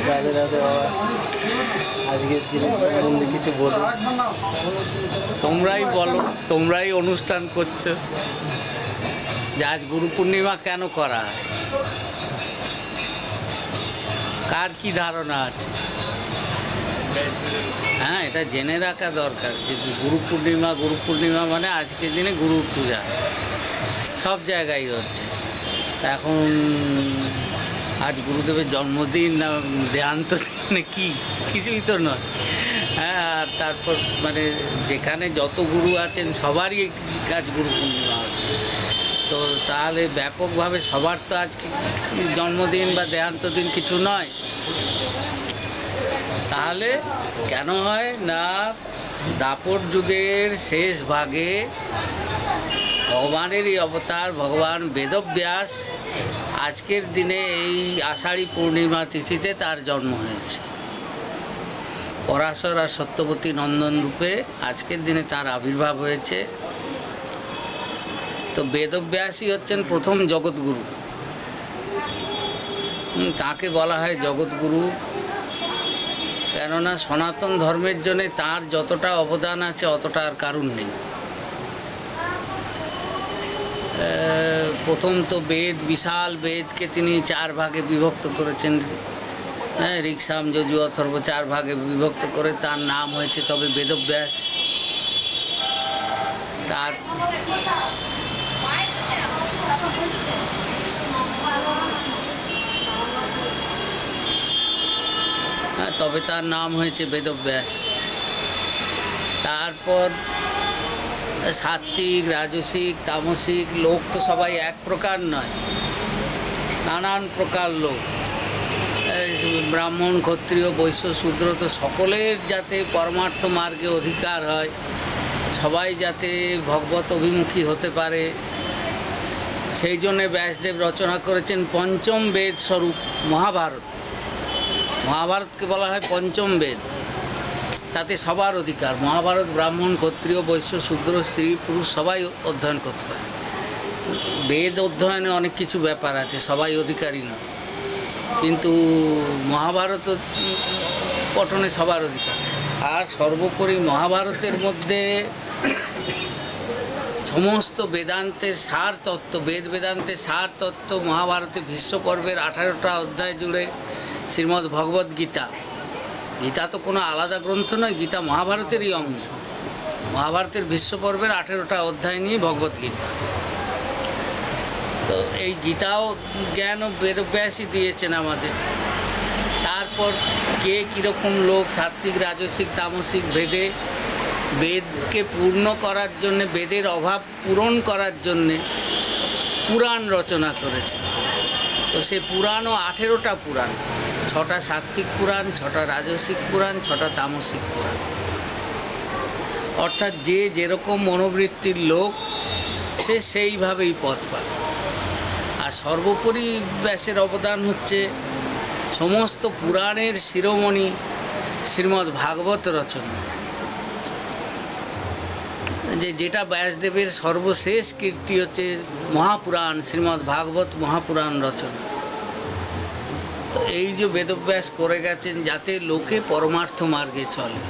রাধে রাধে বাবা। আজকের দিনের সম্বন্ধে কিছু বলো। তোমরাই বলো, তোমরাই অনুষ্ঠান করছো যে আজ গুরু পূর্ণিমা কেন করা হয়, কার কি ধারণা আছে? হ্যাঁ, এটা জেনে রাখা দরকার যে গুরু পূর্ণিমা মানে আজকের দিনে গুরু পূজা সব জায়গায় হচ্ছে। এখন আজ গুরুদেবের জন্মদিন না দেহান্ত দিন কি, কিছুই তো নয়। হ্যাঁ, আর তারপর মানে যেখানে যত গুরু আছেন সবারই আজ গুরু পূর্ণিমা হচ্ছে। তো তাহলে ব্যাপকভাবে সবার তো আজকে জন্মদিন বা দেহান্ত দিন কিছু নয়। তাহলে কেন হয় না, দাপর যুগের শেষ ভাগে ভগবানেরই অবতার ভগবান বেদব্যাস আজকের দিনে এই আষাঢ়ী পূর্ণিমা তিথিতে তার জন্ম হয়েছে। পরাশর আর সত্যবতী নন্দন রূপে আজকের দিনে তার আবির্ভাব হয়েছে। তো বেদব্যাসই হচ্ছেন প্রথম জগৎগুরু। তাকে বলা হয় জগৎগুরু, কেননা সনাতন ধর্মের জন্য তার যতটা অবদান আছে অতটা আর কারণ নেই। প্রথম তো বেদ, বিশাল বেদকে তিনি 4 ভাগে বিভক্ত করেছেন। হ্যাঁ, ঋক্সাম, যজু, অথর্ব 4 ভাগে বিভক্ত করে তার নাম হয়েছে তবে বেদব্যাস। তার তবে তার নাম হয়েছে বেদব্যাস। তারপর সাত্ত্বিক, রাজসিক, তামসিক লোক তো সবাই এক প্রকার নয়, নানান প্রকার লোক। ব্রাহ্মণ, ক্ষত্রিয়, বৈশ্য, শূদ্র তো সকলের যাতে পরমার্থ মার্গে অধিকার হয়, সবাই যাতে ভগবত অভিমুখী হতে পারে, সেই জন্যে ব্যাসদেব রচনা করেছেন পঞ্চম বেদ স্বরূপ মহাভারত। মহাভারতকে বলা হয় পঞ্চম বেদ, তাতে সবার অধিকার। মহাভারত ব্রাহ্মণ, ক্ষত্রিয়, বৈশ্য, শূদ্র, স্ত্রী, পুরুষ সবাই অধ্যয়ন করতে পারে। বেদ অধ্যয়নে অনেক কিছু ব্যাপার আছে, সবাই অধিকারী নয়, কিন্তু মহাভারত পঠনে সবার অধিকার। আর সর্বোপরি মহাভারতের মধ্যে সমস্ত বেদান্তের সার তত্ত্ব, বেদান্তের সার তত্ত্ব মহাভারতে ভীষ্ম পর্বের 18টা অধ্যায় জুড়ে শ্রীমদ্ ভগবদ্ গীতা। গীতা তো কোনো আলাদা গ্রন্থ নয়, গীতা মহাভারতেরই অংশ। মহাভারতের ভীষ্ম পর্বের 18টা অধ্যায় নিয়ে ভগবদ্ গীতা। তো এই গীতাও জ্ঞান ও বেদব্যাসই দিয়েছেন আমাদের। তারপর কে কীরকম লোক সাত্ত্বিক, রাজসিক, তামসিক ভেদে বেদকে পূর্ণ করার জন্যে, বেদের অভাব পূরণ করার জন্যে পুরাণ রচনা করেছে। তো সে পুরাণও 18টা পুরাণ, 6টা সাত্ত্বিক পুরাণ, 6টা রাজসিক পুরাণ, 6টা তামসিক পুরাণ। অর্থাৎ যে যেরকম মনোবৃত্তির লোক সে সেইভাবেই পথ পায়। আর সর্বোপরি ব্যাসের অবদান হচ্ছে সমস্ত পুরাণের শিরোমণি শ্রীমদ্ ভাগবত রচনা, যেটা ব্যাসদেবের সর্বশেষ কীর্তি হচ্ছে মহাপুরাণ, শ্রীমদ্ ভাগবত মহাপুরাণ রচনা। তো এই যে বেদব্যাস করে গেছেন যাতে লোকে পরমার্থ মার্গে চলে,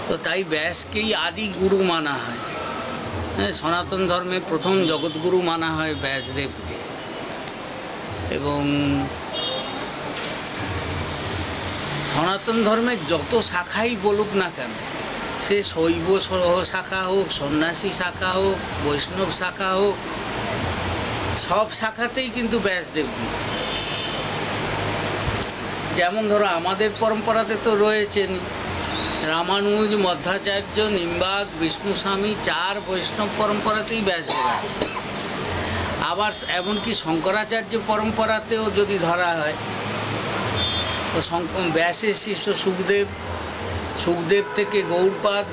তো তাই ব্যাসকেই আদি গুরু মানা হয়। সনাতন ধর্মে প্রথম জগৎগুরু মানা হয় ব্যাসদেবকে। এবং সনাতন ধর্মের যত শাখাই বলুক না কেন, সে শৈব শাখা হোক, সন্ন্যাসী শাখা হোক, বৈষ্ণব শাখা হোক, সব শাখাতেই কিন্তু ব্যাসদেব। যেমন ধরো আমাদের পরম্পরাতে তো রয়েছেন রামানুজ, মধ্বাচার্য, নিম্বার্ক, বিষ্ণুস্বামী, 4 বৈষ্ণব পরম্পরাতেই ব্যাসদেব আছে। আবার এমনকি শঙ্করাচার্য পরম্পরাতেও যদি ধরা হয় তো ব্যাসের শিষ্য সুখদেব, সুখদেব থেকে গৌড়পাদ,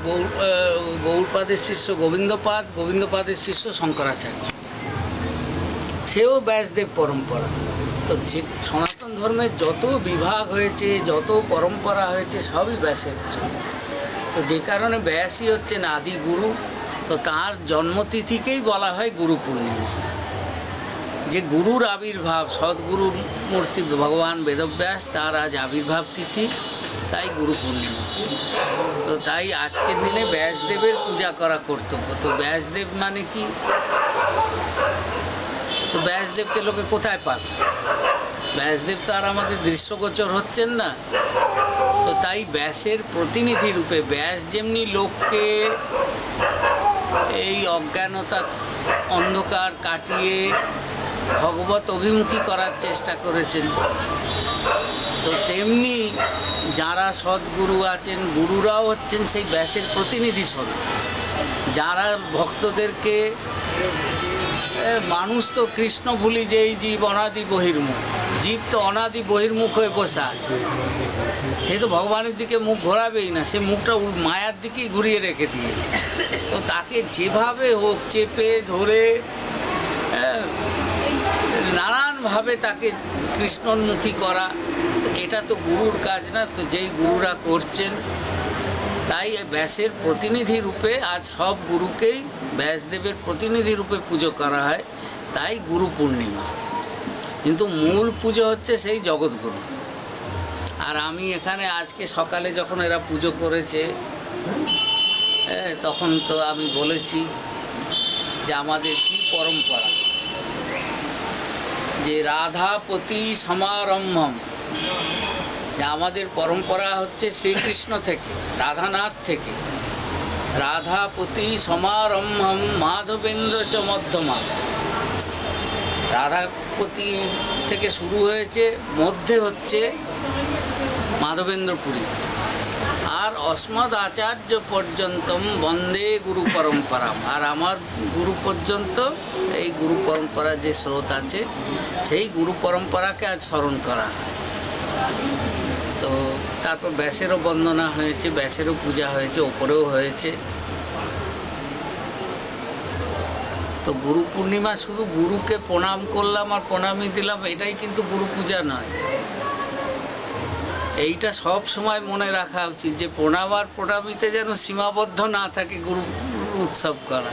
গৌড়পাদের শিষ্য গোবিন্দপাদ, গোবিন্দপাদের শিষ্য শঙ্করাচার্য, সেও ব্যাসদেব পরম্পরা। তো যে সনাতন ধর্মের যত বিভাগ হয়েছে, যত পরম্পরা হয়েছে, সবই ব্যাসের জন্য। তো যে কারণে ব্যাসই হচ্ছেন আদি গুরু। তো তাঁর জন্মতিথিকেই বলা হয় গুরু পূর্ণিমা। যে গুরুর আবির্ভাব, সদ্গুরুর মূর্তি ভগবান বেদব্যাস, তার আজ আবির্ভাব তিথি, তাই গুরু পূর্ণিমা। তো তাই আজকের দিনে ব্যাসদেবের পূজা করা কর্তব্য। তো ব্যাসদেব মানে কি? তো ব্যাসদেবকে লোকে কোথায় পাবে? ব্যাসদেব তো আর আমাদের দৃশ্যগোচর হচ্ছেন না। তো তাই ব্যাসের প্রতিনিধি রূপে, ব্যাস যেমনি লোককে এই অজ্ঞানতা অন্ধকার কাটিয়ে ভগবত অভিমুখী করার চেষ্টা করেছেন, তো তেমনি যারা সদ্গুরু আছেন, গুরুরাও হচ্ছেন সেই ব্যাসের প্রতিনিধি স্বরূপ, যারা ভক্তদেরকে, মানুষ তো কৃষ্ণ ভুলি যে এই জীব অনাদি বহির্মুখ, জীব তো অনাদি বহির্মুখ হয়ে বসে আছে, সে তো ভগবানের দিকে মুখ ঘোরাবেই না, সে মুখটা মায়ার দিকেই ঘুরিয়ে রেখে দিয়েছে। তো তাকে যেভাবে হোক চেপে ধরে নানানভাবে তাকে কৃষ্ণোন্মুখী করা, তো এটা তো গুরুর কাজ না। তো যেই গুরুরা করছেন, তাই ব্যাসের প্রতিনিধি রূপে আজ সব গুরুকেই ব্যাসদেবের প্রতিনিধি রূপে পুজো করা হয়, তাই গুরু পূর্ণিমা। কিন্তু মূল পুজো হচ্ছে সেই জগৎগুরু। আর আমি এখানে আজকে সকালে যখন এরা পুজো করেছে, তখন তো আমি বলেছি যে আমাদের কি পরম্পরা, যে রাধাপতি সমারম্ভম, যে আমাদের পরম্পরা হচ্ছে শ্রীকৃষ্ণ থেকে, রাধানাথ থেকে, রাধাপতি সমারম্ভম মাধবেন্দ্র চ মধ্যমা। রাধাপতি থেকে শুরু হয়েছে, মধ্যে হচ্ছে মাধবেন্দ্রপুরী, আর অস্মদ আচার্য পর্যন্তম বন্দে গুরু পরম্পরা। আর আমার গুরু পর্যন্ত এই গুরু পরম্পরা যে স্রোত আছে, সেই গুরু পরম্পরাকে আজ স্মরণ করা। তো তারপর ব্যাসেরও বন্দনা হয়েছে, ব্যাসেরও পূজা হয়েছে, ওপরেও হয়েছে। তো গুরু পূর্ণিমা শুধু গুরুকে প্রণাম করলাম আর প্রণামী দিলাম, এটাই কিন্তু গুরু পূজা নয়। এইটা সব সময় মনে রাখা উচিত যে প্রণাম আর প্রণামীতে যেন সীমাবদ্ধ না থাকে গুরু উৎসব করা।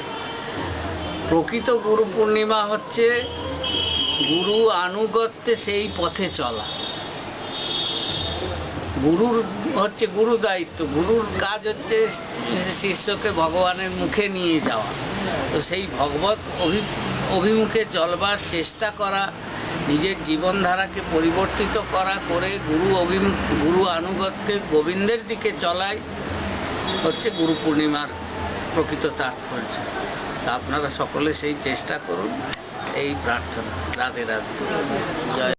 প্রকৃত গুরু পূর্ণিমা হচ্ছে গুরু আনুগত্যে সেই পথে চলা। গুরুর হচ্ছে গুরু দায়িত্ব, গুরুর কাজ হচ্ছে শিষ্যকে ভগবানের মুখে নিয়ে যাওয়া। তো সেই ভগবত অভিমুখে চলবার চেষ্টা করা, নিজের জীবনধারাকে পরিবর্তিত করা করে গুরু আনুগত্যে গোবিন্দের দিকে চলাই হচ্ছে গুরু পূর্ণিমার প্রকৃত তাৎপর্য। তা আপনারা সকলে সেই চেষ্টা করুন, এই প্রার্থনা। রাধে রাধে। জয়।